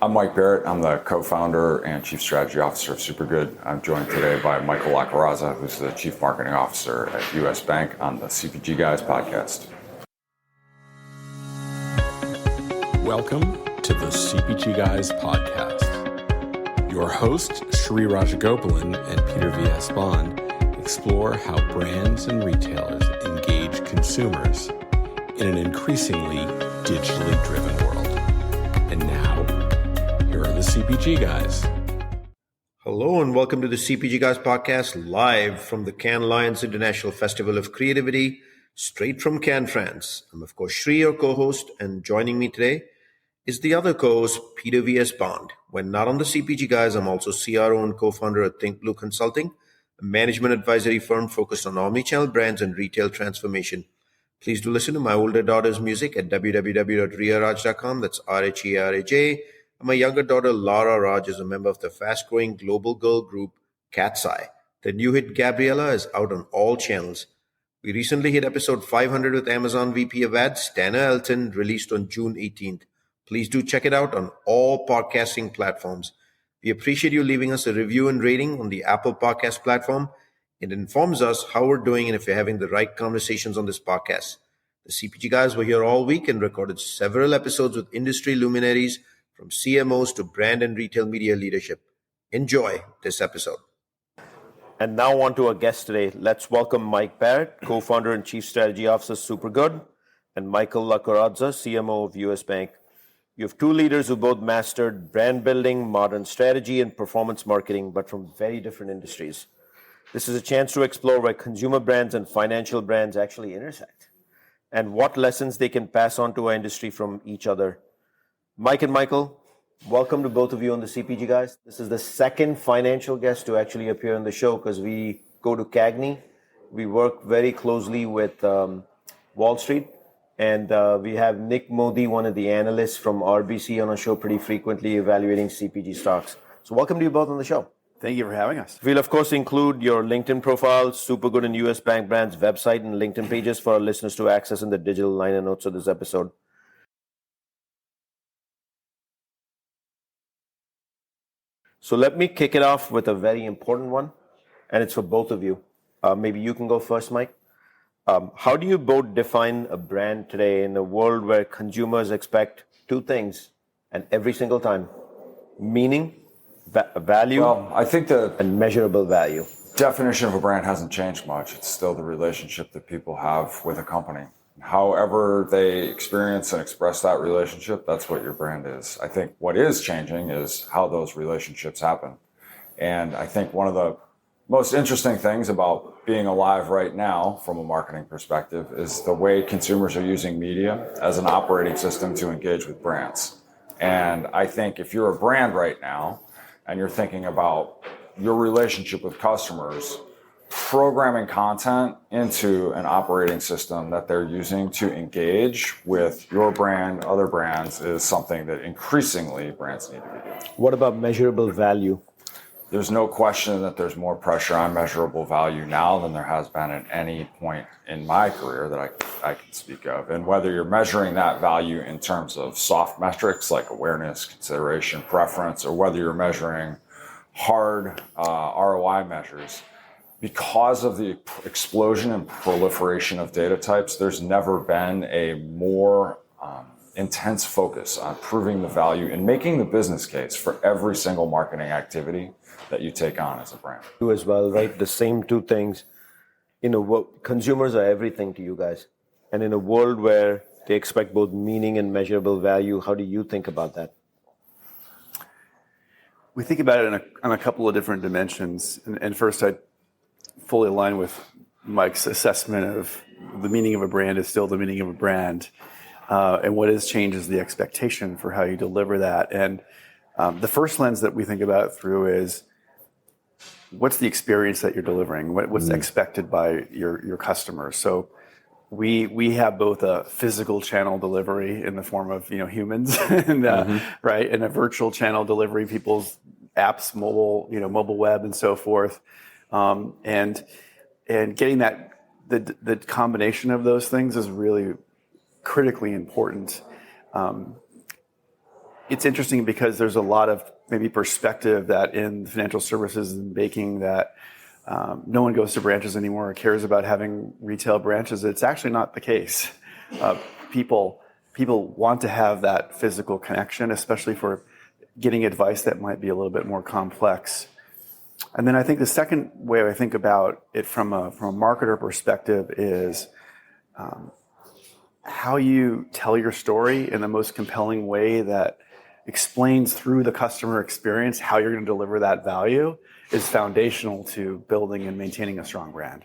I'm Mike Barrett. I'm the co-founder and chief strategy officer of Supergood. I'm joined today by Michael Lacorazza, who's the chief marketing officer at U.S. Bank on the CPG Guys podcast. Welcome to the CPG Guys podcast. Your hosts, Sri Rajagopalan and Peter V.S. Bond, explore how brands and retailers engage consumers in an increasingly digitally driven world. And now, here are the CPG Guys. Hello and welcome to the CPG Guys podcast, live from the Cannes Lions International Festival of Creativity, straight from Cannes, France. I'm of course Sri, your co-host, and joining me today is the other co-host, Peter V.S. Bond. When not on the CPG Guys, I'm also CRO and co-founder at Think Blue Consulting, a management advisory firm focused on omnichannel brands and retail transformation. Please do listen to my older daughter's music at www.riaraj.com. That's R-H-E-R-A-J. And my younger daughter, Lara Raj, is a member of the fast-growing global girl group, Cat's Eye. The new hit, Gabriella, is out on all channels. We recently hit episode 500 with Amazon VP of Ads, Dana Elton, released on June 18th. Please do check it out on all podcasting platforms. We appreciate you leaving us a review and rating on the Apple Podcast platform. It informs us how we're doing and if we're having the right conversations on this podcast. The CPG Guys were here all week and recorded several episodes with industry luminaries from CMOs to brand and retail media leadership. Enjoy this episode. And now on to our guest today. Let's welcome Mike Barrett, co-founder and chief strategy officer, Supergood, and Michael Lacorazza, CMO of U.S. Bank. You have two leaders who both mastered brand building, modern strategy, and performance marketing, but from very different industries. This is a chance to explore where consumer brands and financial brands actually intersect and what lessons they can pass on to our industry from each other. Mike and Michael, welcome to both of you on the CPG Guys. This is the second financial guest to actually appear on the show because we go to CAGNY. We work very closely with Wall Street. And we have Nick Modi, one of the analysts from RBC, on our show pretty frequently evaluating CPG stocks. So welcome to you both on the show. Thank you for having us. We'll, of course, include your LinkedIn profile, Supergood and U.S. Bank Brand's website and LinkedIn pages for our listeners to access in the digital liner notes of this episode. So let me kick it off with a very important one, and it's for both of you. Maybe you can go first, Mike. How do you both define a brand today in a world where consumers expect two things and every single time? Meaning, value, I think and measurable value. Definition of a brand hasn't changed much. It's still the relationship that people have with a company. However they experience and express that relationship, that's what your brand is. I think what is changing is how those relationships happen. And I think one of the most interesting things about being alive right now from a marketing perspective is the way consumers are using media as an operating system to engage with brands. And I think if you're a brand right now and you're thinking about your relationship with customers, programming content into an operating system that they're using to engage with your brand, other brands, is something that increasingly brands need to be doing. What about measurable value? There's no question that there's more pressure on measurable value now than there has been at any point in my career that I can speak of. And whether you're measuring that value in terms of soft metrics like awareness, consideration, preference, or whether you're measuring hard ROI measures, because of the explosion and proliferation of data types, there's never been a more intense focus on proving the value and making the business case for every single marketing activity that you take on as a brand. You as well, right? The same two things. Consumers are everything to you guys. And in a world where they expect both meaning and measurable value, how do you think about that? We think about it on a couple of different dimensions. And first, I fully align with Mike's assessment of the meaning of a brand is still the meaning of a brand. And what has changed is the expectation for how you deliver that. And the first lens that we think about it through is, what's the experience that you're delivering? What's expected by your customers? So we have both a physical channel delivery in the form of humans, and right, and a virtual channel delivery, people's apps, mobile web, and so forth, and getting that the combination of those things is really critically important. it's interesting because there's a lot of maybe perspective that in financial services and banking that no one goes to branches anymore or cares about having retail branches. It's actually not the case. People want to have that physical connection, especially for getting advice that might be a little bit more complex. And then I think the second way I think about it from a marketer perspective is how you tell your story in the most compelling way that explains through the customer experience how you're going to deliver that value is foundational to building and maintaining a strong brand.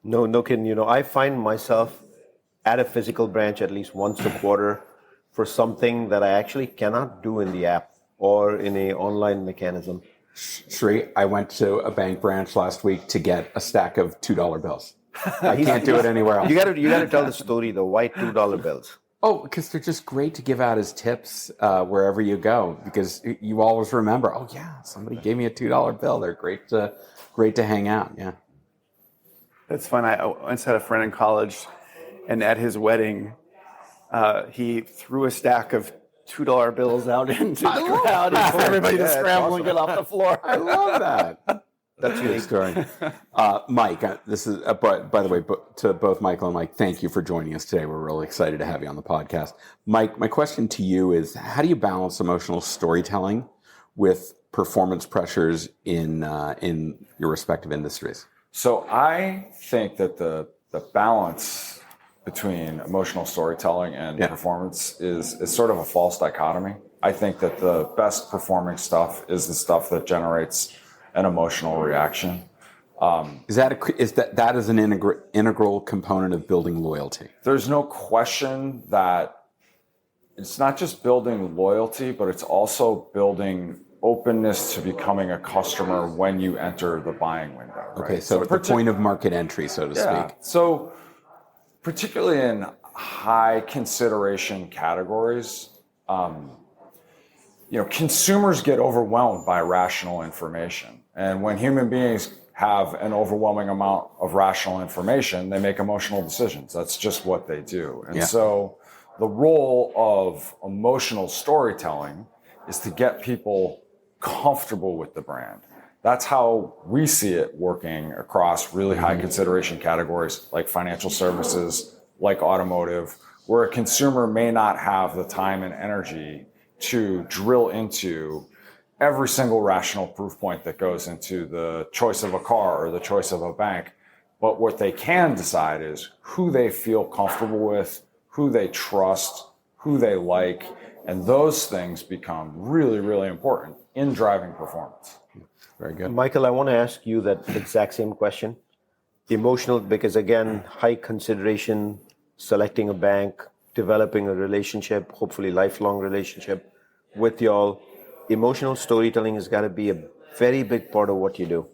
No kidding. I find myself at a physical branch at least once a quarter for something that I actually cannot do in the app or in a online mechanism. Shri, I went to a bank branch last week to get a stack of $2 bills. I can't do it anywhere else. You got to tell the story, the white $2 bills. Oh, because they're just great to give out as tips wherever you go, because you always remember, oh yeah, somebody gave me a $2 bill. They're great to hang out. Yeah. That's fun. I once had a friend in college, and at his wedding, he threw a stack of $2 bills out into the crowd for everybody to scramble and get off the floor. I love that. That's a good story. Mike, this is, by the way, to both Michael and Mike, thank you for joining us today. We're really excited to have you on the podcast. Mike, my question to you is, how do you balance emotional storytelling with performance pressures in your respective industries? So I think that the balance between emotional storytelling and performance is sort of a false dichotomy. I think that the best performing stuff is the stuff that generates an emotional reaction. Is that is an integral component of building loyalty? There's no question that it's not just building loyalty, but it's also building openness to becoming a customer when you enter the buying window. Right? Okay, so at the point of market entry, so to speak. So particularly in high consideration categories, consumers get overwhelmed by rational information. And when human beings have an overwhelming amount of rational information, they make emotional decisions. That's just what they do. And so the role of emotional storytelling is to get people comfortable with the brand. That's how we see it working across really high consideration categories like financial services, like automotive, where a consumer may not have the time and energy to drill into every single rational proof point that goes into the choice of a car or the choice of a bank. But what they can decide is who they feel comfortable with, who they trust, who they like, and those things become really, really important in driving performance. Very good. Michael, I want to ask you that exact same question. Emotional, because again, high consideration, selecting a bank, developing a relationship, hopefully lifelong relationship with y'all. Emotional storytelling has got to be a very big part of what you do.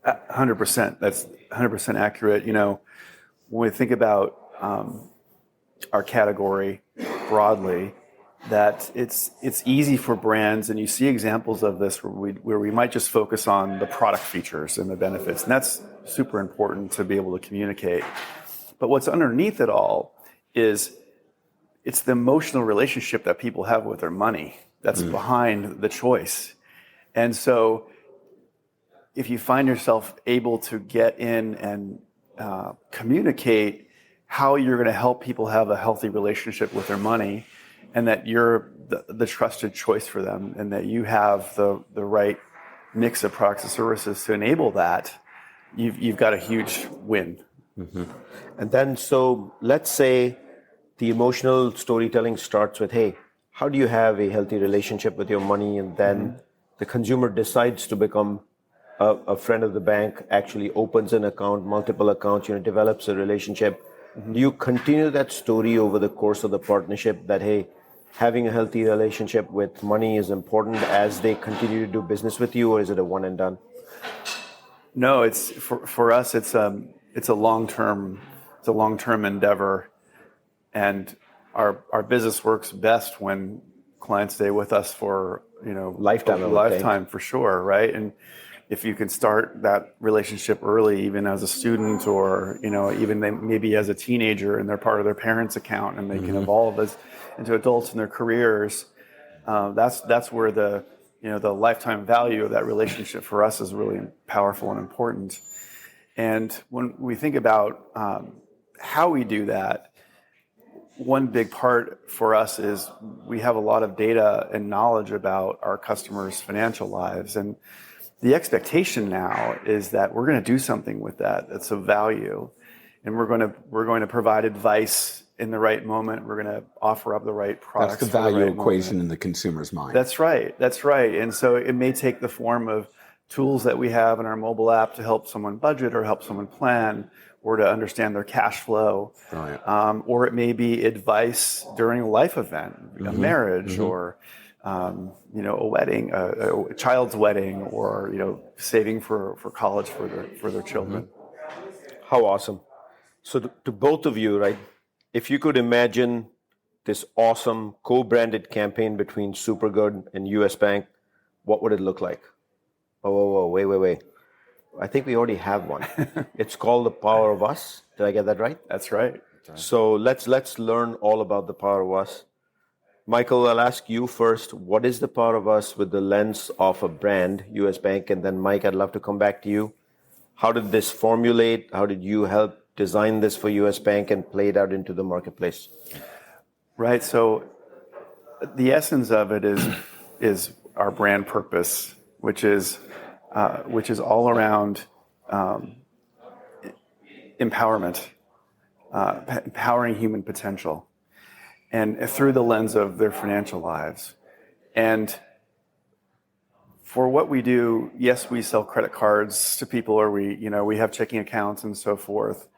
100%. That's 100% accurate. When we think about our category broadly, that it's easy for brands, and you see examples of this where we might just focus on the product features and the benefits, and that's super important to be able to communicate. But what's underneath it all is it's the emotional relationship that people have with their money that's behind the choice. And so if you find yourself able to get in and communicate how you're going to help people have a healthy relationship with their money, and that you're the trusted choice for them, and that you have the right mix of products and services to enable that, you've got a huge win. Mm-hmm. And then, so let's say the emotional storytelling starts with, hey, how do you have a healthy relationship with your money? And then the consumer decides to become a friend of the bank, actually opens an account, multiple accounts, develops a relationship. Do you continue that story over the course of the partnership that, hey, having a healthy relationship with money is important as they continue to do business with you, or is it a one and done? No, it's for us. It's a long-term endeavor, and our business works best when clients stay with us for lifetime for sure, right? And if you can start that relationship early, even as a student, or even maybe as a teenager, and they're part of their parents' account, and they can evolve into adults in their careers, that's where the the lifetime value of that relationship for us is really powerful and important. And when we think about how we do that, one big part for us is we have a lot of data and knowledge about our customers' financial lives. And the expectation now is that we're going to do something with that that's of value. And we're going to provide advice in the right moment. We're going to offer up the right products. That's the value equation in the consumer's mind. That's right. That's right. And so it may take the form of tools that we have in our mobile app to help someone budget or help someone plan or to understand their cash flow. Or it may be advice during a life event, a marriage or a wedding, a child's wedding, or saving for college for their children. How awesome. So to both of you, right, if you could imagine this awesome co-branded campaign between Supergood and U.S. Bank, what would it look like? Oh, wait. I think we already have one. It's called The Power of Us. Did I get that right? That's right. So let's learn all about The Power of Us. Michael, I'll ask you first, what is The Power of Us with the lens of a brand, U.S. Bank? And then Mike, I'd love to come back to you. How did this formulate? How did you help design this for U.S. Bank and play it out into the marketplace? Right. So the essence of it is our brand purpose, which is all around empowerment, empowering human potential, and through the lens of their financial lives. And for what we do, yes, we sell credit cards to people, or we have checking accounts and so forth.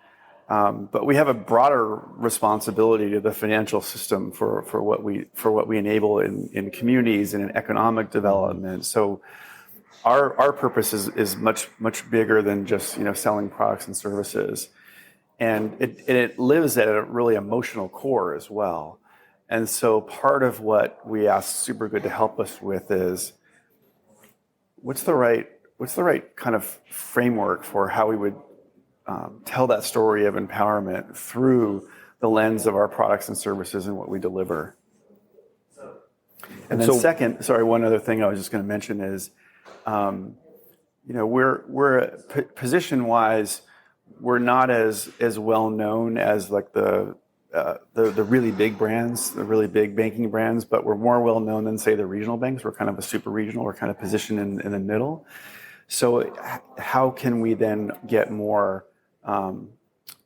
But we have a broader responsibility to the financial system for what we enable in communities and in economic development. So our purpose is much bigger than just selling products and services, and it lives at a really emotional core as well. And so part of what we ask Supergood to help us with is what's the right kind of framework for how we would tell that story of empowerment through the lens of our products and services and what we deliver. And then second, one other thing I was just going to mention is, we're position-wise, we're not as well known as like the really big brands, the really big banking brands, but we're more well known than say the regional banks. We're kind of a super regional. We're kind of positioned in the middle. So how can we then get more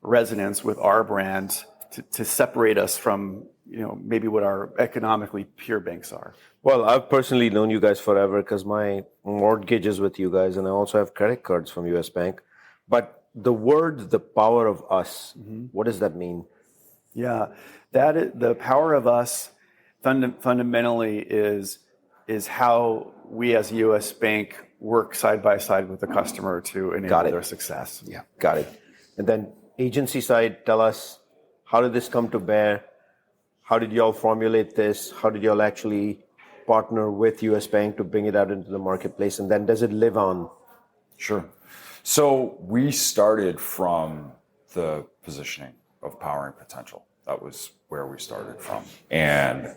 resonance with our brand to separate us from maybe what our economically peer banks are? Well, I've personally known you guys forever because my mortgage is with you guys, and I also have credit cards from U.S. Bank. But the word, the power of us, what does that mean? Yeah, the power of us fundamentally is how we as U.S. Bank work side by side with the customer to enable their success. Yeah, got it. And then agency side, tell us, how did this come to bear? How did y'all formulate this? How did y'all actually partner with U.S. Bank to bring it out into the marketplace? And then does it live on? Sure. So we started from the positioning of powering potential. That was where we started from. And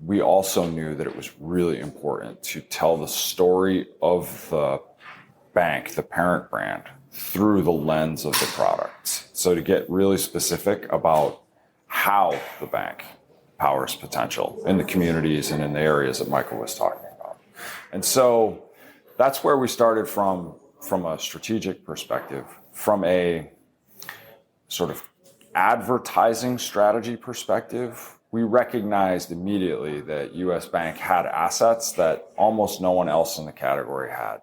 we also knew that it was really important to tell the story of the bank, the parent brand, through the lens of the product. So to get really specific about how the bank powers potential in the communities and in the areas that Michael was talking about. And so that's where we started from a strategic perspective, from a sort of advertising strategy perspective. We recognized immediately that U.S. Bank had assets that almost no one else in the category had.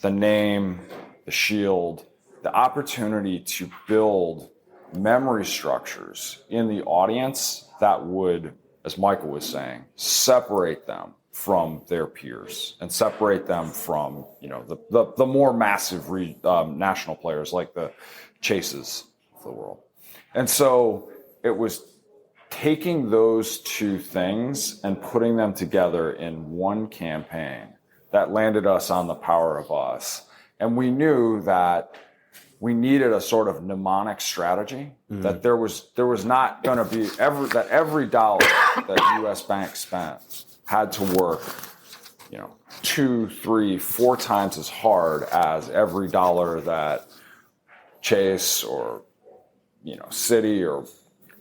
The name, the shield, the opportunity to build memory structures in the audience that would, as Michael was saying, separate them from their peers and separate them from the more massive national players like the Chases of the world. And so it was taking those two things and putting them together in one campaign that landed us on the power of us. And we knew that we needed a sort of mnemonic strategy that there was not going to be every dollar that U.S. banks spent had to work, 2, 3, 4 times as hard as every dollar that Chase or Citi or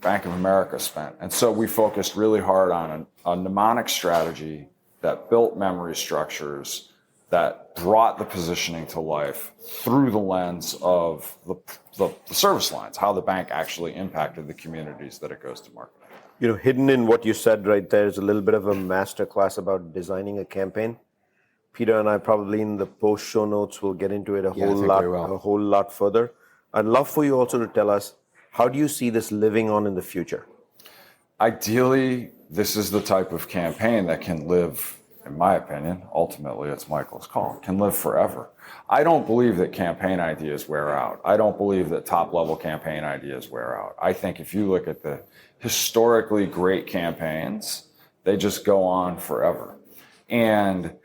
Bank of America spent. And so we focused really hard on a mnemonic strategy that built memory structures that brought the positioning to life through the lens of the service lines, how the bank actually impacted the communities that it goes to market. Hidden in what you said right there is a little bit of a master class about designing a campaign. Peter and I probably in the post show notes will get into it a whole lot further. I'd love for you also to tell us, how do you see this living on in the future? Ideally, this is the type of campaign that can live, in my opinion, ultimately it's Michael's call, can live forever. I don't believe that campaign ideas wear out. I don't believe that top-level campaign ideas wear out. I think if you look at the historically great campaigns, they just go on forever. And,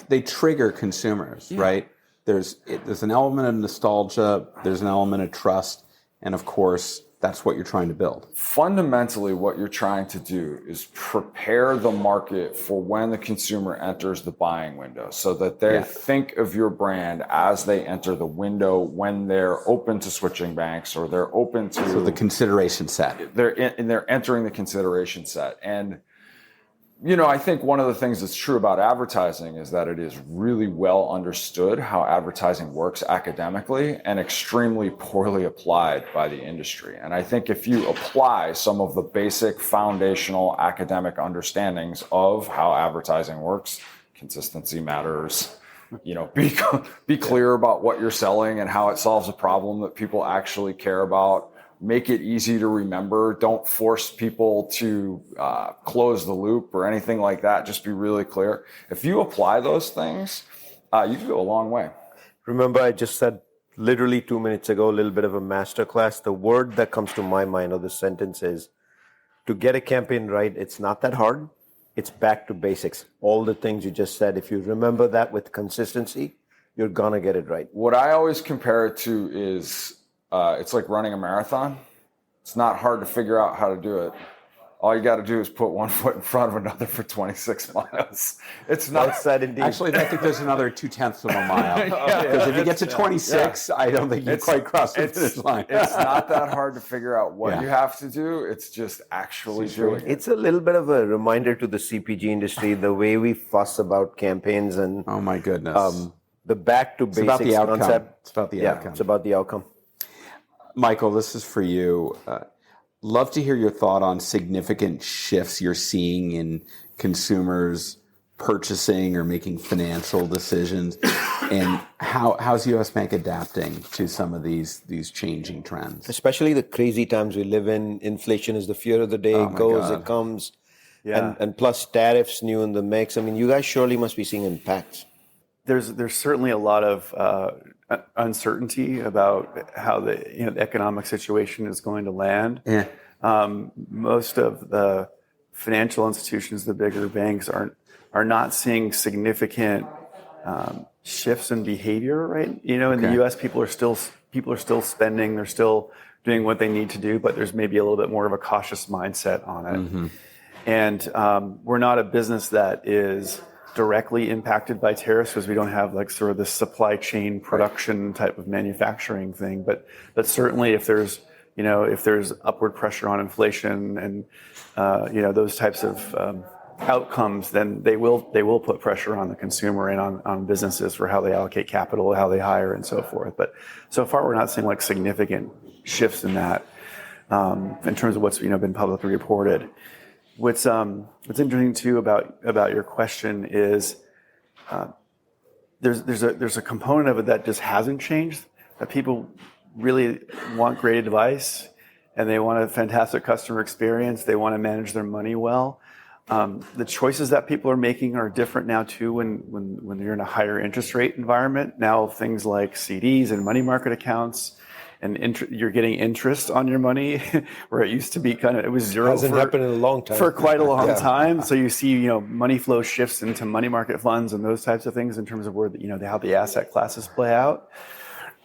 they trigger consumers, right? There's an element of nostalgia, there's an element of trust, and of course, that's what you're trying to build. Fundamentally, what you're trying to do is prepare the market for when the consumer enters the buying window so that they think of your brand as they enter the window when they're open to switching banks or they're open to... So the consideration set. They're entering the consideration set. And I think one of the things that's true about advertising is that it is really well understood how advertising works academically and extremely poorly applied by the industry. And I think if you apply some of the basic foundational academic understandings of how advertising works, consistency matters, be clear about what you're selling and how it solves a problem that people actually care about. Make it easy to remember. Don't force people to close the loop or anything like that. Just be really clear. If you apply those things, you can go a long way. Remember, I just said literally 2 minutes ago, a little bit of a masterclass. The word that comes to my mind or the sentence is, to get a campaign right, it's not that hard. It's back to basics. All the things you just said, if you remember that with consistency, you're going to get it right. What I always compare it to is, it's like running a marathon. It's not hard to figure out how to do it. All you got to do is put one foot in front of another for 26 miles. It's not that indeed. Actually, I think there's another 0.2 of a mile. Because if you get to 26, I don't think you quite cross the finish line. It's not that hard to figure out what you have to do. It's just actually doing it. It's a little bit of a reminder to the CPG industry, the way we fuss about campaigns and oh my goodness, the back to basics concept. It's about the outcome. It's about the outcome. Michael, this is for you. Love to hear your thought on significant shifts you're seeing in consumers purchasing or making financial decisions, and how's U.S. Bank adapting to some of these changing trends? Especially the crazy times we live in. Inflation is the fear of the day. It goes, it comes. Yeah. And plus tariffs new in the mix. I mean, you guys surely must be seeing impacts. There's certainly a lot of uncertainty about how the economic situation is going to land. Yeah. Most of the financial institutions, the bigger banks, are not seeing significant shifts in behavior, right? In the U.S., people are still spending, they're still doing what they need to do, but there's maybe a little bit more of a cautious mindset on it. Mm-hmm. And we're not a business that is directly impacted by tariffs because we don't have like sort of this supply chain production type of manufacturing thing. But certainly if there's upward pressure on inflation and those types of outcomes, then they will put pressure on the consumer and on businesses for how they allocate capital, how they hire, and so forth. But so far, we're not seeing like significant shifts in that in terms of what's been publicly reported. What's interesting too about your question is there's a component of it that just hasn't changed, that people really want great advice and they want a fantastic customer experience. They want to manage their money well. The choices that people are making are different now too when you're in a higher interest rate environment. Now things like CDs and money market accounts, and you're getting interest on your money, where it used to be it was zero. Hasn't happened in a long time. For quite a long time. So you see, money flow shifts into money market funds and those types of things in terms of where how the asset classes play out.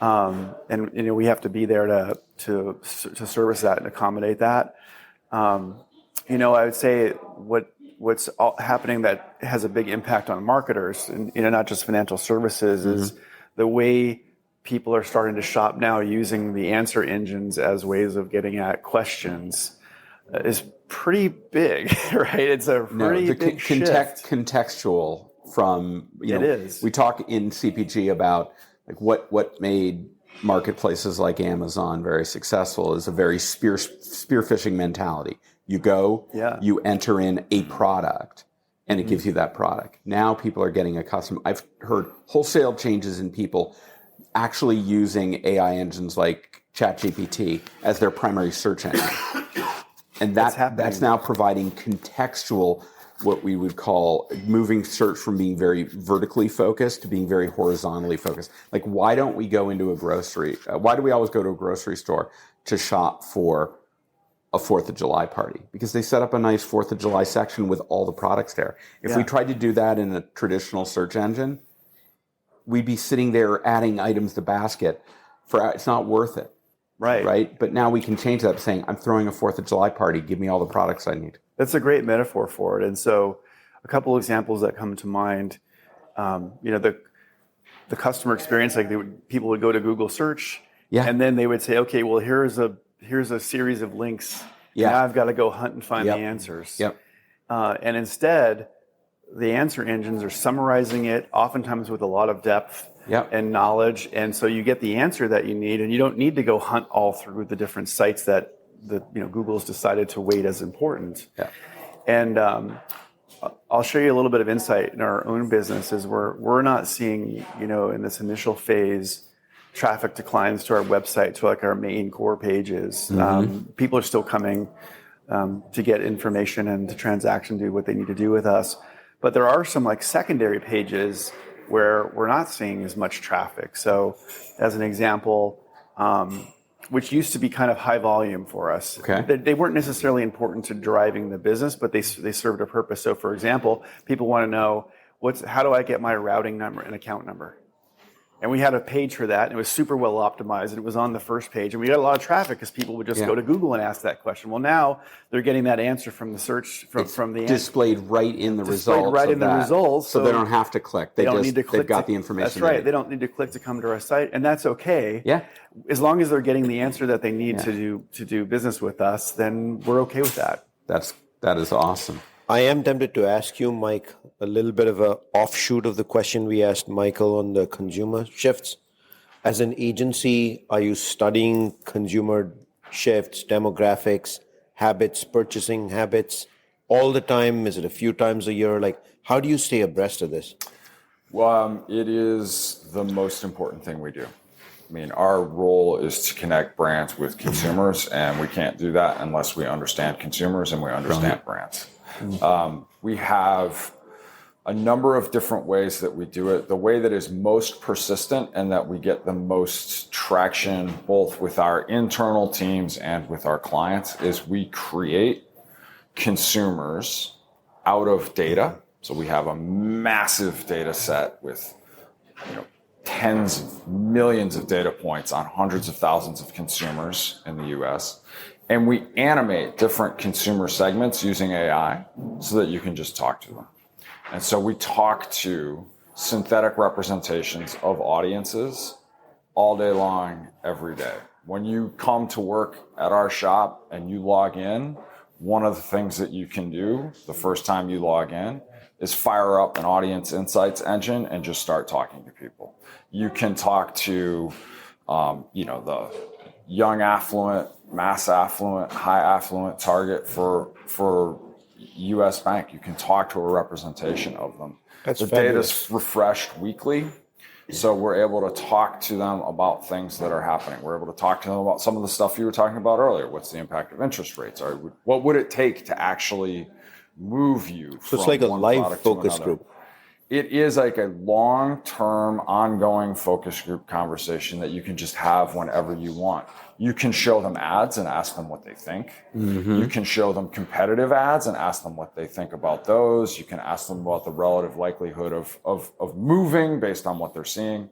and we have to be there to service that and accommodate that. I would say what's happening that has a big impact on marketers, and not just financial services, is the way people are starting to shop now using the answer engines as ways of getting at questions is pretty big, right? It's a pretty big shift. Contextual from, it is. We talk in CPG about like what made marketplaces like Amazon very successful is a very spearfishing mentality. You go, you enter in a product, and it gives you that product. Now people are getting accustomed. I've heard wholesale changes in people actually using AI engines like ChatGPT as their primary search engine. And that's now providing contextual, what we would call moving search from being very vertically focused to being very horizontally focused. Like, why don't we go into a grocery? Why do we always go to a grocery store to shop for a 4th of July party? Because they set up a nice 4th of July section with all the products there. If we tried to do that in a traditional search engine, we'd be sitting there adding items to basket it's not worth it. Right. But now we can change that saying, I'm throwing a 4th of July party. Give me all the products I need. That's a great metaphor for it. And so a couple of examples that come to mind, the customer experience, like people would go to Google search and then they would say, okay, well, here's a series of links. Yeah. Now I've got to go hunt and find the answers. And instead, the answer engines are summarizing it, oftentimes with a lot of depth and knowledge. And so you get the answer that you need, and you don't need to go hunt all through the different sites that Google's decided to weight as important. And I'll show you a little bit of insight in our own business. Is we're not seeing, in this initial phase, traffic declines to our website, to like our main core pages. People are still coming to get information and to transact and do what they need to do with us. But there are some like secondary pages where we're not seeing as much traffic. So as an example, which used to be kind of high volume for us. They weren't necessarily important to driving the business, but they served a purpose. So for example, people want to know how do I get my routing number and account number? And we had a page for that, and it was super well optimized, and it was on the first page. And we got a lot of traffic because people would just go to Google and ask that question. Well, now they're getting that answer from the search, from the displayed right in the results. Right in the results. So they don't have to click. They don't need to click. They've got the information. That's right. They don't need to click to come to our site, and that's okay. As long as they're getting the answer that they need to do business with us, then we're okay with that. That is awesome. I am tempted to ask you, Mike, a little bit of an offshoot of the question we asked Michael on the consumer shifts. As an agency, are you studying consumer shifts, demographics, habits, purchasing habits all the time? Is it a few times a year? Like, how do you stay abreast of this? Well, it is the most important thing we do. I mean, our role is to connect brands with consumers, and we can't do that unless we understand consumers and we understand brands. We have a number of different ways that we do it. The way that is most persistent and that we get the most traction both with our internal teams and with our clients is we create consumers out of data. So we have a massive data set with tens of millions of data points on hundreds of thousands of consumers in the U.S. And we animate different consumer segments using AI so that you can just talk to them. And so we talk to synthetic representations of audiences all day long, every day. When you come to work at our shop and you log in, one of the things that you can do the first time you log in is fire up an audience insights engine and just start talking to people. You can talk to, the young affluent, mass affluent, high affluent target for U.S. Bank. You can talk to a representation of them. The data's refreshed weekly, so we're able to talk to them about things that are happening. We're able to talk to them about some of the stuff you were talking about earlier. What's the impact of interest rates? Or what would it take to actually move you? So it's like a live focus group. It is like a long-term, ongoing focus group conversation that you can just have whenever you want. You can show them ads and ask them what they think. You can show them competitive ads and ask them what they think about those. You can ask them about the relative likelihood of moving based on what they're seeing.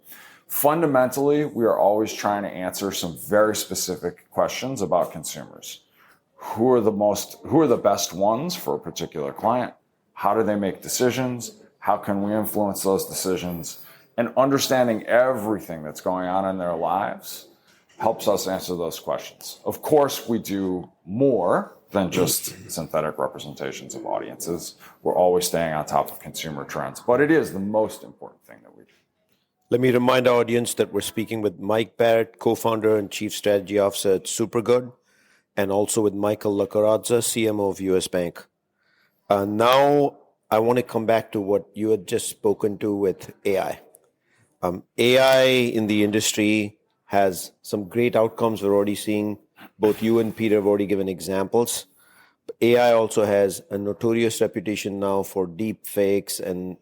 Fundamentally, we are always trying to answer some very specific questions about consumers. Who are the best ones for a particular client? How do they make decisions? How can we influence those decisions? And understanding everything that's going on in their lives helps us answer those questions. Of course, we do more than just synthetic representations of audiences. We're always staying on top of consumer trends, but it is the most important thing that we do. Let me remind our audience that we're speaking with Mike Barrett, co-founder and chief strategy officer at Supergood, and also with Michael Lacorazza, CMO of U.S. Bank. Now, I want to come back to what you had just spoken to with AI. AI in the industry has some great outcomes. We're already seeing, both you and Peter have already given examples. But AI also has a notorious reputation now for deep fakes, and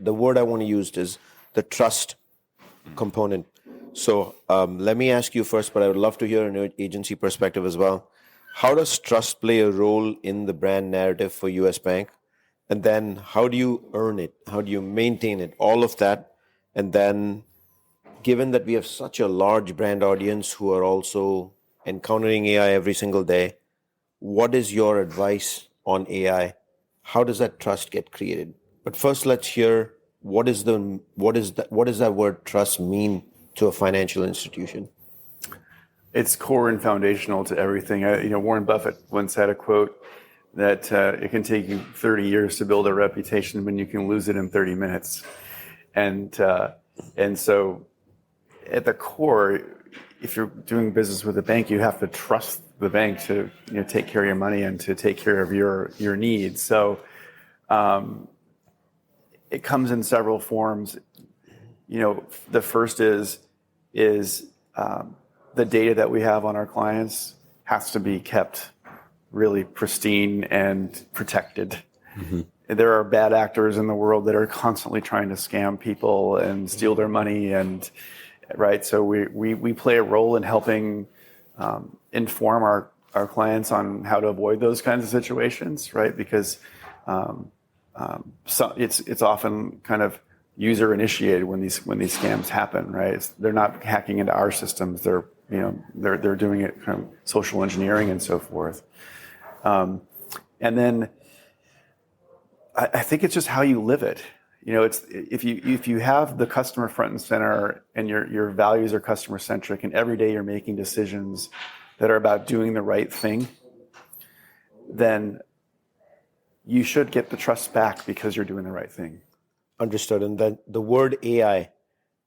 the word I want to use is the trust component. So let me ask you first, but I would love to hear an agency perspective as well. How does trust play a role in the brand narrative for U.S. Bank? And then how do you earn it? How do you maintain it? All of that. And then given that we have such a large brand audience who are also encountering AI every single day, what is your advice on AI? How does that trust get created? But first, let's hear what does that word trust mean to a financial institution? It's core and foundational to everything. Warren Buffett once had a quote that it can take you 30 years to build a reputation when you can lose it in 30 minutes. And so at the core, if you're doing business with a bank, you have to trust the bank to take care of your money and to take care of your needs. So it comes in several forms. The first is the data that we have on our clients has to be kept really pristine and protected. Mm-hmm. There are bad actors in the world that are constantly trying to scam people and steal their money, and right. So we play a role in helping inform our clients on how to avoid those kinds of situations, right? Because so it's often kind of user initiated when these scams happen, right? They're not hacking into our systems. They're doing it kind of social engineering and so forth. And then I think it's just how you live it. It's if you have the customer front and center and your values are customer centric, and every day you're making decisions that are about doing the right thing, then you should get the trust back because you're doing the right thing. Understood. And then the word AI,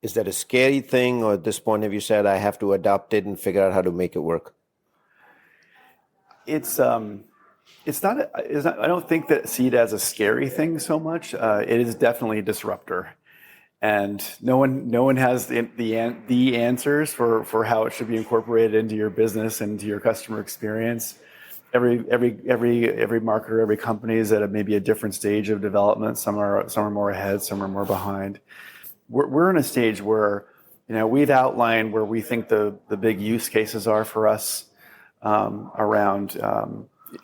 is that a scary thing, or at this point have you said I have to adopt it and figure out how to make it work? It's not. I don't think that see it as a scary thing so much. It is definitely a disruptor, and no one has the answers for how it should be incorporated into your business and into your customer experience. Every marketer, every company is at maybe a different stage of development. Some are more ahead, some are more behind. We're in a stage where we've outlined where we think the big use cases are for us around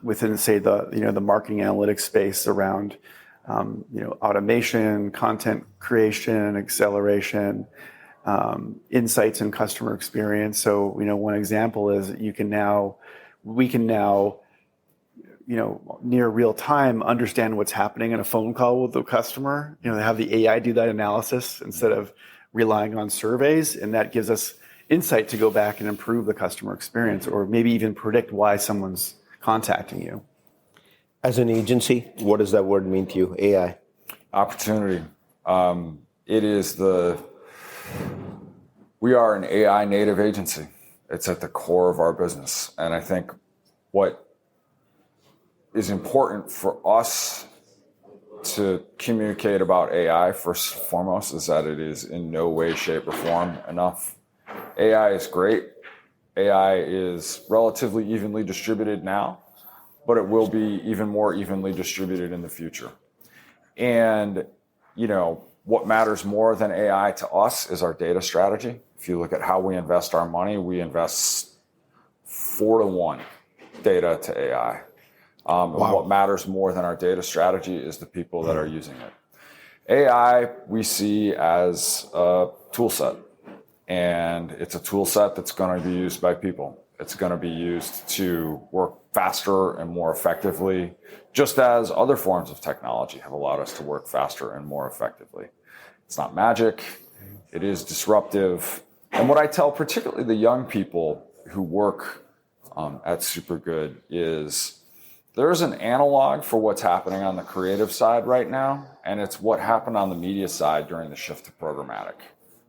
within, say, the marketing analytics space around automation, content creation, acceleration, insights and customer experience. So one example is we can now near real time understand what's happening in a phone call with the customer. Have the AI do that analysis instead of relying on surveys, and that gives us insight to go back and improve the customer experience, or maybe even predict why someone's contacting you. As an agency, what does that word mean to you, AI? Opportunity. We are an AI native agency. It's at the core of our business. And I think what is important for us to communicate about AI first and foremost is that it is in no way, shape, or form enough. AI is great. AI is relatively evenly distributed now, but it will be even more evenly distributed in the future. And, what matters more than AI to us is our data strategy. If you look at how we invest our money, we invest 4-to-1 data to AI. Wow. And what matters more than our data strategy is the people that are using it. AI we see as a tool set. And it's a tool set that's going to be used by people. It's going to be used to work faster and more effectively, just as other forms of technology have allowed us to work faster and more effectively. It's not magic. It is disruptive. And what I tell particularly the young people who work at Supergood is there's an analog for what's happening on the creative side right now, and it's what happened on the media side during the shift to programmatic.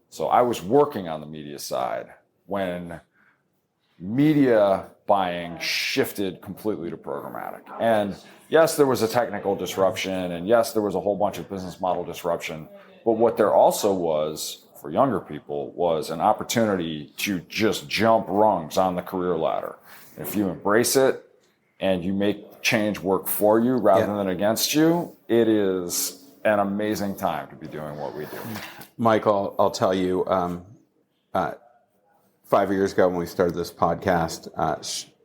So I was working on the media side when media buying shifted completely to programmatic. And yes, there was a technical disruption, and yes, there was a whole bunch of business model disruption. But what there also was, for younger people, was an opportunity to just jump rungs on the career ladder. If you embrace it and you make change work for you rather than against you, it is an amazing time to be doing what we do. Michael, I'll tell you, 5 years ago when we started this podcast,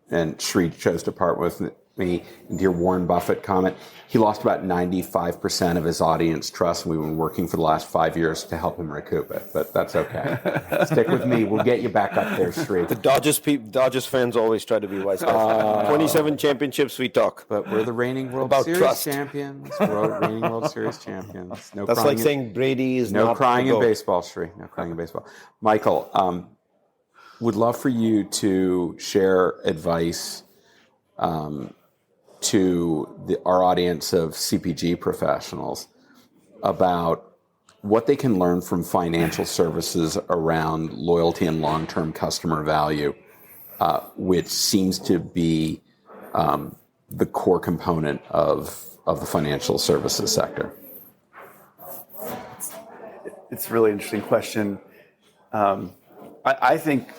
and Sri chose to part with me, and your Warren Buffett comment, he lost about 95% of his audience trust, and we've been working for the last 5 years to help him recoup it, but that's okay. Stick with me. We'll get you back up there, Sri. The Dodgers fans always try to be wise guys. 27 championships, we talk. But we're the reigning World Series champions. We're reigning World Series champions. No That's like saying Brady is not no crying in baseball, Sri. No crying in baseball. Michael, would love for you to share advice to our audience of CPG professionals about what they can learn from financial services around loyalty and long-term customer value, which seems to be the core component of the financial services sector. It's a really interesting question. I think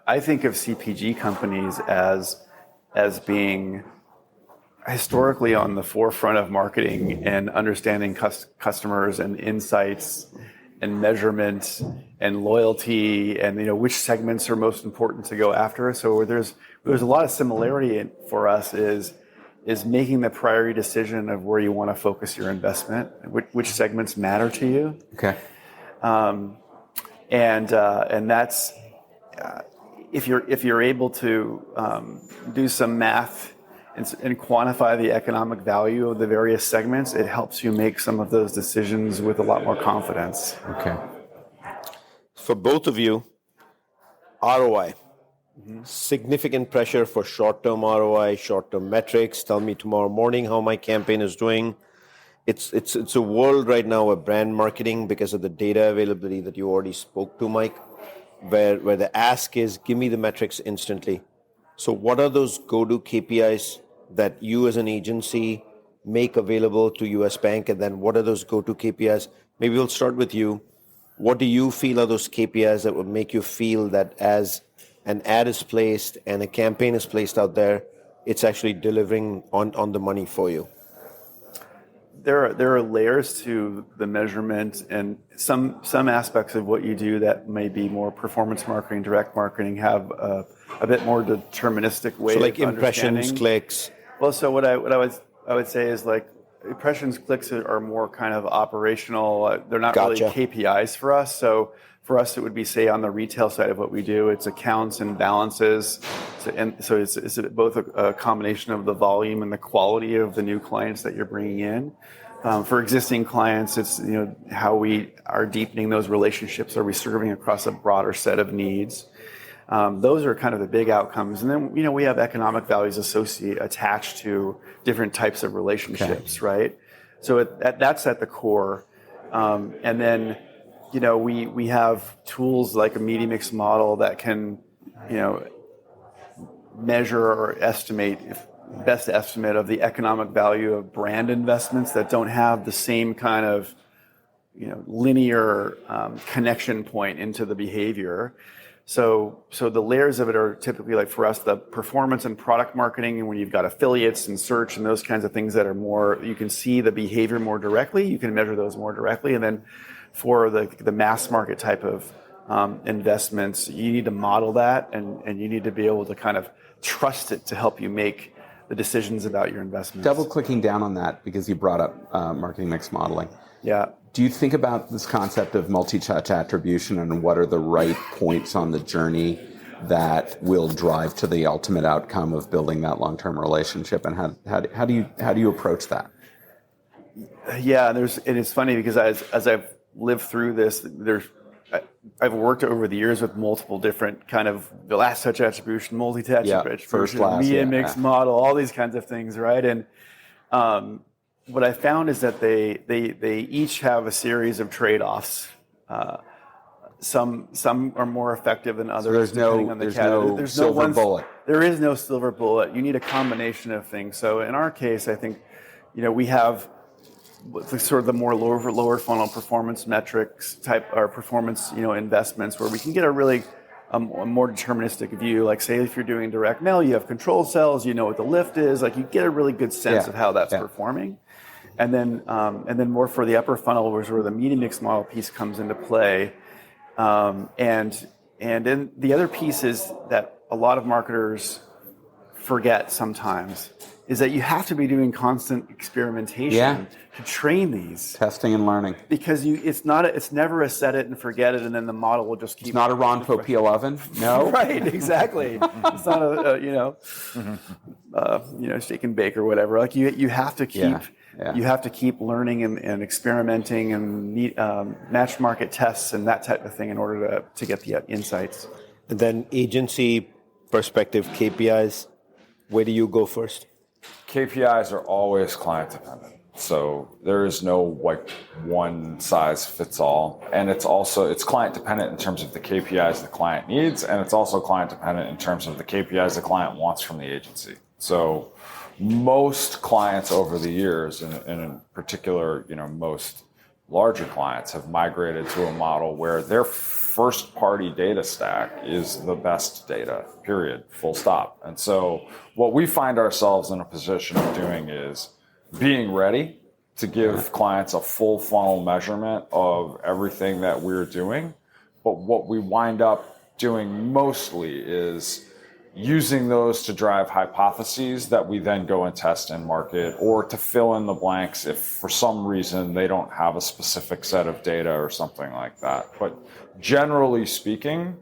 of CPG companies as being historically on the forefront of marketing and understanding customers and insights and measurement and loyalty and which segments are most important to go after. So there's a lot of similarity for us is making the priority decision of where you want to focus your investment, which segments matter to you. Okay. And that's if you're able to do some math and quantify the economic value of the various segments, it helps you make some of those decisions with a lot more confidence. Okay. For both of you, ROI. Significant pressure for short-term ROI, short-term metrics. Tell me tomorrow morning how my campaign is doing. It's a world right now where brand marketing, because of the data availability that you already spoke to, Mike, where the ask is, give me the metrics instantly. So what are those go-to KPIs that you as an agency make available to U.S. Bank? And then what are those go-to KPIs? Maybe we'll start with you. What do you feel are those KPIs that would make you feel that as an ad is placed and a campaign is placed out there, it's actually delivering on the money for you? There are layers to the measurement, and some aspects of what you do that may be more performance marketing, direct marketing, have a bit more deterministic way. So like of impressions, clicks. Well, so what I would say is like impressions, clicks are more kind of operational. They're not really KPIs for us. So for us, it would be, say, on the retail side of what we do, it's accounts and balances. So it's both a combination of the volume and the quality of the new clients that you're bringing in. For existing clients, it's how we are deepening those relationships. Are we serving across a broader set of needs? Those are kind of the big outcomes. And then, we have economic values attached to different types of relationships, right? So that's at the core. And then, we have tools like a media mix model that can, measure or estimate, best estimate of the economic value of brand investments that don't have the same kind of, linear connection point into the behavior. So the layers of it are typically, like for us, the performance and product marketing, and when you've got affiliates and search and those kinds of things that are more, you can see the behavior more directly, you can measure those more directly. And then for the mass market type of investments, you need to model that, and you need to be able to kind of trust it to help you make the decisions about your investments. Double clicking down on that, because you brought up marketing mix modeling. Yeah. Do you think about this concept of multi-touch attribution and what are the right points on the journey that will drive to the ultimate outcome of building that long-term relationship? And how do you approach that? Yeah, and it's funny because as I've lived through this, I've worked over the years with multiple different kind of the last touch attribution, multi-touch attribution, first class, media mix model, all these kinds of things, right? And what I found is that they each have a series of trade-offs. Some are more effective than others. So there's no silver bullet. There is no silver bullet. You need a combination of things. So in our case, I think, we have sort of the more lower funnel performance metrics type or performance, investments where we can get a really a more deterministic view. Like say if you're doing direct mail, you have control cells, you know what the lift is. Like you get a really good sense of how that's performing. And then more for the upper funnel, where the media mix model piece comes into play. And then the other piece is that a lot of marketers forget sometimes is that you have to be doing constant experimentation to train these. Testing and learning. Because it's never a set it and forget it and then the model will just keep. It's not a Ronco P11. No. Right, exactly. It's not a shake and bake or whatever. Like you have to keep. You have to keep learning and experimenting and match market tests and that type of thing in order to get the insights. And then agency perspective, KPIs, where do you go first? KPIs are always client dependent. So there is no one size fits all. And it's client dependent in terms of the KPIs the client needs. And it's also client dependent in terms of the KPIs the client wants from the agency. So most clients over the years, and in particular, most larger clients have migrated to a model where their first party data stack is the best data, period, full stop. And so what we find ourselves in a position of doing is being ready to give clients a full funnel measurement of everything that we're doing. But what we wind up doing mostly is using those to drive hypotheses that we then go and test and market, or to fill in the blanks if for some reason they don't have a specific set of data or something like that. But generally speaking,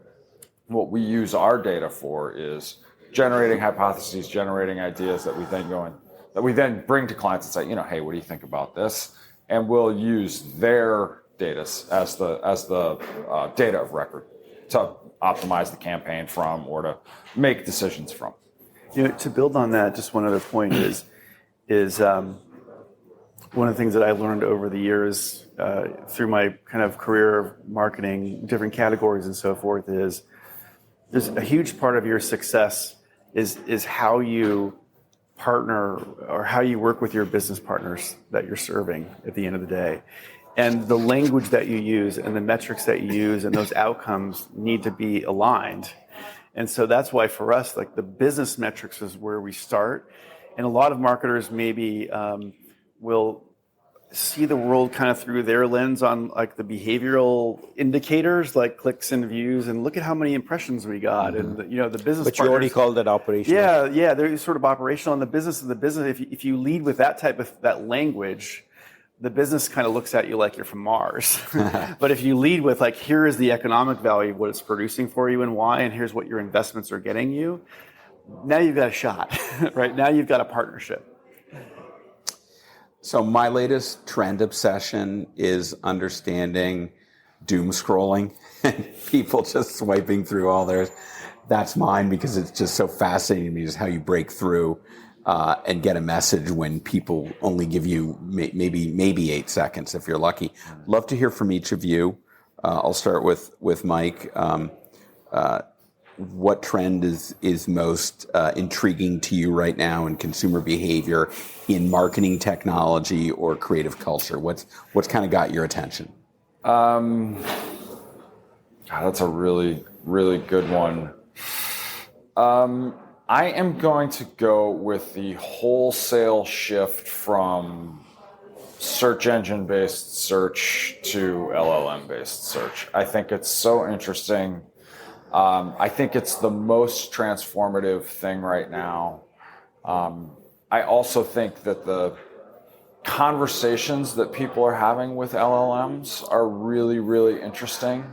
what we use our data for is generating hypotheses, generating ideas that we then bring to clients and say, hey, what do you think about this? And we'll use their data as the data of record to optimize the campaign from or to make decisions from. To build on that, just one other point is one of the things that I learned over the years through my kind of career of marketing, different categories and so forth, is there's a huge part of your success is how you partner or how you work with your business partners that you're serving at the end of the day. And the language that you use and the metrics that you use and those outcomes need to be aligned. And so that's why for us, the business metrics is where we start. And a lot of marketers maybe will see the world kind of through their lens on the behavioral indicators like clicks and views and look at how many impressions we got and the business. But you already called that operational. Yeah, they're sort of operational. And the business. If you lead with that language, the business kind of looks at you like you're from Mars. But if you lead with here is the economic value of what it's producing for you and why, and here's what your investments are getting you, now you've got a shot, right? Now you've got a partnership. So my latest trend obsession is understanding doom scrolling and people just swiping through all theirs. That's mine because it's just so fascinating to me, just how you break through and get a message when people only give you maybe 8 seconds if you're lucky. Love to hear from each of you. I'll start with Mike. What trend is most intriguing to you right now in consumer behavior, in marketing technology or creative culture? What's kind of got your attention? That's a really, really good one. I am going to go with the wholesale shift from search engine-based search to LLM-based search. I think it's so interesting. I think it's the most transformative thing right now. I also think that the conversations that people are having with LLMs are really, really interesting.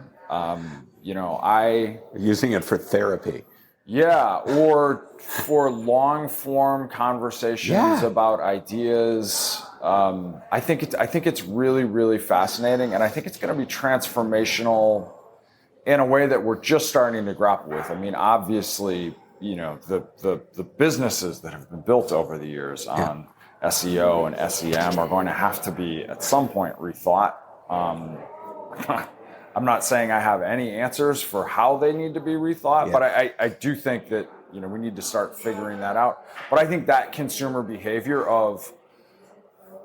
Using it for therapy. Yeah, or for long form conversations about ideas. I think it's really, really fascinating, and I think it's going to be transformational in a way that we're just starting to grapple with. I mean, obviously, the businesses that have been built over the years on SEO and SEM are going to have to be at some point rethought. I'm not saying I have any answers for how they need to be rethought, but I do think that we need to start figuring that out. But I think that consumer behavior of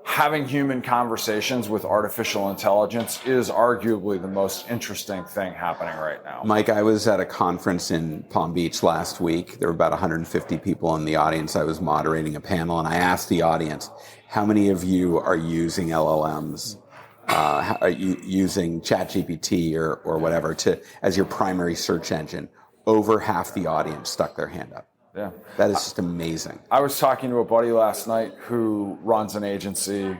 having human conversations with artificial intelligence is arguably the most interesting thing happening right now. Mike, I was at a conference in Palm Beach last week. There were about 150 people in the audience. I was moderating a panel, and I asked the audience, how many of you are using LLMs? Are you using ChatGPT or whatever as your primary search engine? Over half the audience stuck their hand up. Yeah, that is just amazing. I was talking to a buddy last night who runs an agency,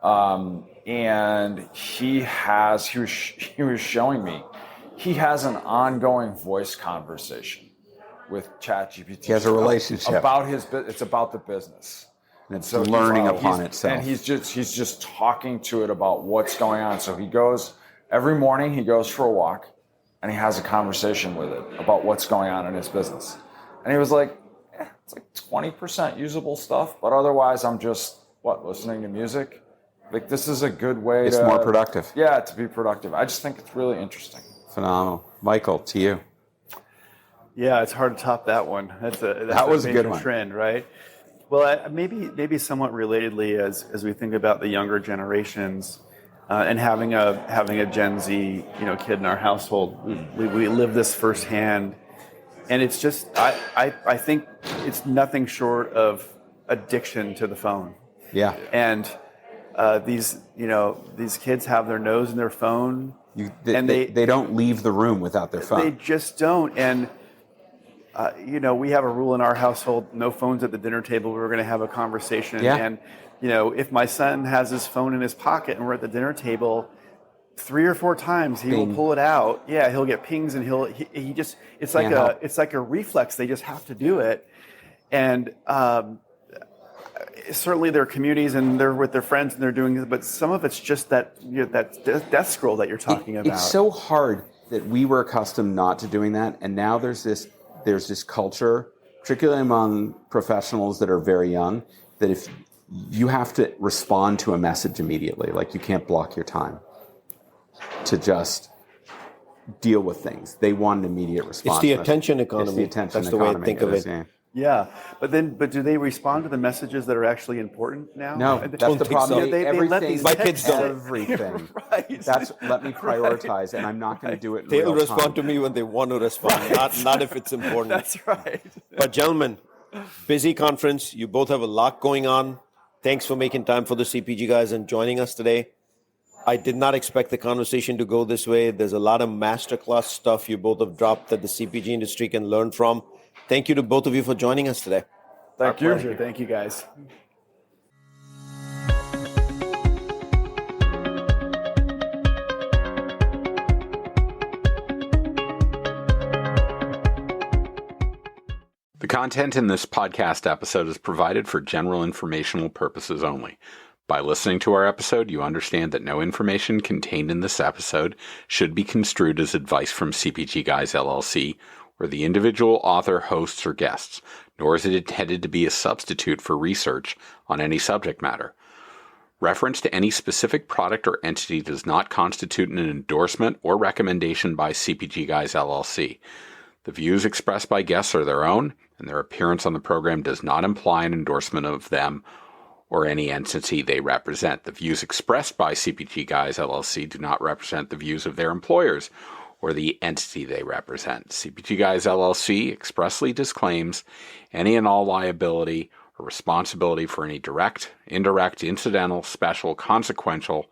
and he was showing me he has an ongoing voice conversation with ChatGPT. He has a relationship about it's about the business. And it's so learning upon itself. And he's just talking to it about what's going on. So every morning he goes for a walk and he has a conversation with it about what's going on in his business. And he was like, it's like 20% usable stuff, but otherwise I'm just, listening to music? Like, this is a good way It's more productive. Yeah, to be productive. I just think it's really interesting. Phenomenal. Michael, to you. Yeah, it's hard to top that one. That was a good one. Trend, right? Well, maybe somewhat relatedly, as we think about the younger generations, and having a Gen Z kid in our household, we live this firsthand, and it's just I think it's nothing short of addiction to the phone. Yeah, and these kids have their nose in their phone, and they don't leave the room without their phone. They just don't, and. We have a rule in our household: no phones at the dinner table. We're going to have a conversation, and if my son has his phone in his pocket and we're at the dinner table, 3 or 4 times he will pull it out. Yeah, he'll get pings, and he just it's like a reflex. They just have to do it, and certainly there are communities and they're with their friends and they're doing it, but some of it's just that that death scroll that you're talking about. It's so hard that we were accustomed not to doing that, and now there's this culture, particularly among professionals that are very young, that if you have to respond to a message immediately, like you can't block your time to just deal with things. They want an immediate response. It's the attention economy. That's the way I think of it. Yeah, but do they respond to the messages that are actually important now? No, that's the problem. They let these my kids don't. Everything. Right. Let me prioritize, and I'm not going to do it in They'll real respond time. to me when they want to respond, not if it's important. That's right. But gentlemen, busy conference. You both have a lot going on. Thanks for making time for the CPG guys and joining us today. I did not expect the conversation to go this way. There's a lot of masterclass stuff you both have dropped that the CPG industry can learn from. Thank you to both of you for joining us today. Thank you. Pleasure. Thank you, guys. The content in this podcast episode is provided for general informational purposes only. By listening to our episode, you understand that no information contained in this episode should be construed as advice from CPG Guys, LLC, or the individual author, hosts, or guests, nor is it intended to be a substitute for research on any subject matter. Reference to any specific product or entity does not constitute an endorsement or recommendation by CPG Guys, LLC. The views expressed by guests are their own, and their appearance on the program does not imply an endorsement of them or any entity they represent. The views expressed by CPG Guys, LLC do not represent the views of their employers or the entity they represent. CPG Guys, LLC expressly disclaims any and all liability or responsibility for any direct, indirect, incidental, special, consequential,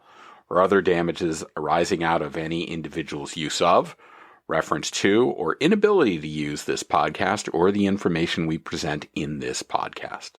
or other damages arising out of any individual's use of, reference to, or inability to use this podcast or the information we present in this podcast.